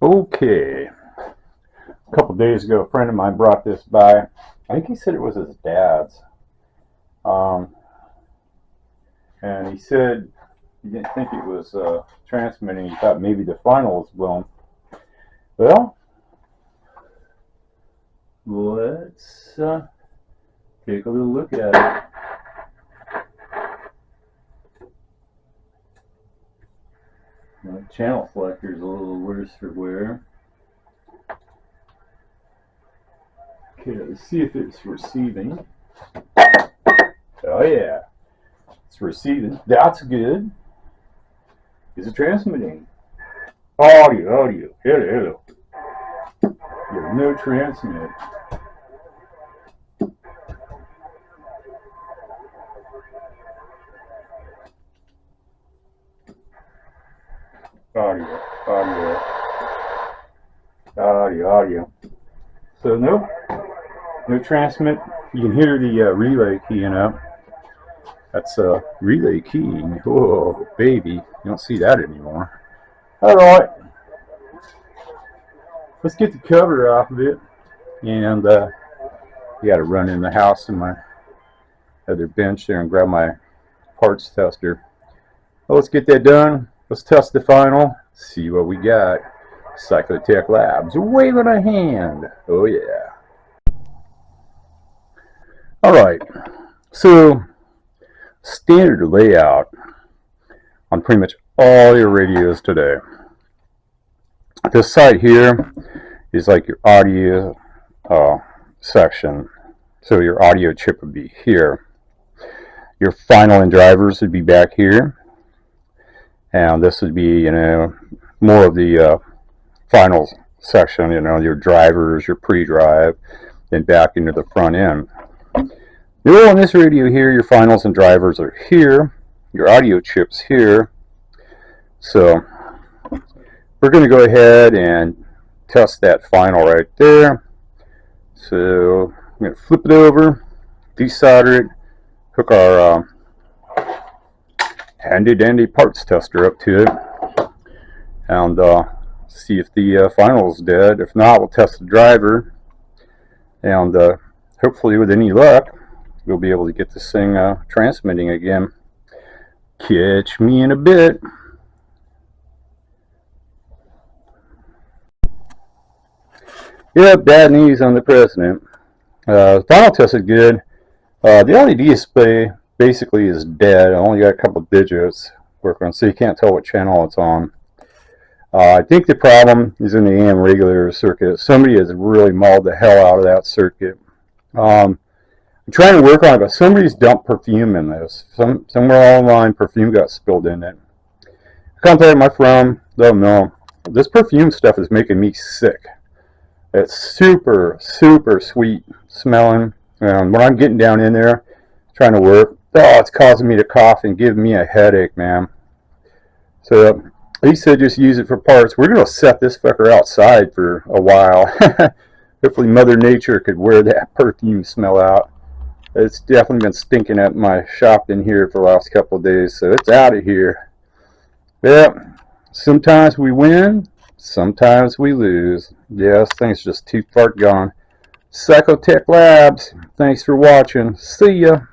Okay, a couple days ago, a friend of mine brought this by. I think he said it was his dad's. And he said he didn't think it was transmitting. He thought maybe the final was blown. Well, let's take a little look at it. My channel selector is a little worse for wear. Okay, let's see if it's receiving. Oh yeah, it's receiving. That's good. Is it transmitting? Audio. Hello. There's no transmit. Audio. So no transmit. You can hear the relay keying up. That's a relay key. Whoa, baby, you don't see that anymore. All right, let's get the cover off of it, and you got to run in the house in my other bench there and grab my parts tester. Well, let's get that done. Let's test the final. See what we got. Cyclotech Labs waving a hand. Oh yeah. All right. So standard layout on pretty much all your radios today. This side here is like your audio section. So your audio chip would be here. Your final and drivers would be back here. And this would be, more of the final section, your drivers, your pre-drive, then back into the front end. On this radio here, your finals and drivers are here. Your audio chips here. So we're going to go ahead and test that final right there. So I'm going to flip it over, desolder it, hook our handy dandy parts tester up to it, and see if the final is dead. If not, we'll test the driver, and hopefully with any luck we'll be able to get this thing transmitting again. Catch me in a bit. Yeah, bad news on the president. The final test is good. The LED display basically is dead. I only got a couple digits working on, so you can't tell what channel it's on. I think the problem is in the AM regulator circuit. Somebody has really mauled the hell out of that circuit. I'm trying to work on it, but somebody's dumped perfume in this. Somewhere online, perfume got spilled in it. I contacted my friend, let him know. This perfume stuff is making me sick. It's super, super sweet smelling. And when I'm getting down in there, trying to work, it's causing me to cough and giving me a headache, man. So he said just use it for parts. We're going to set this fucker outside for a while. Hopefully Mother Nature could wear that perfume smell out. It's definitely been stinking at my shop in here for the last couple of days, so it's out of here. Yeah, sometimes we win, sometimes we lose. Yeah, this thing's just too far gone. Cyclotech Labs, thanks for watching. See ya.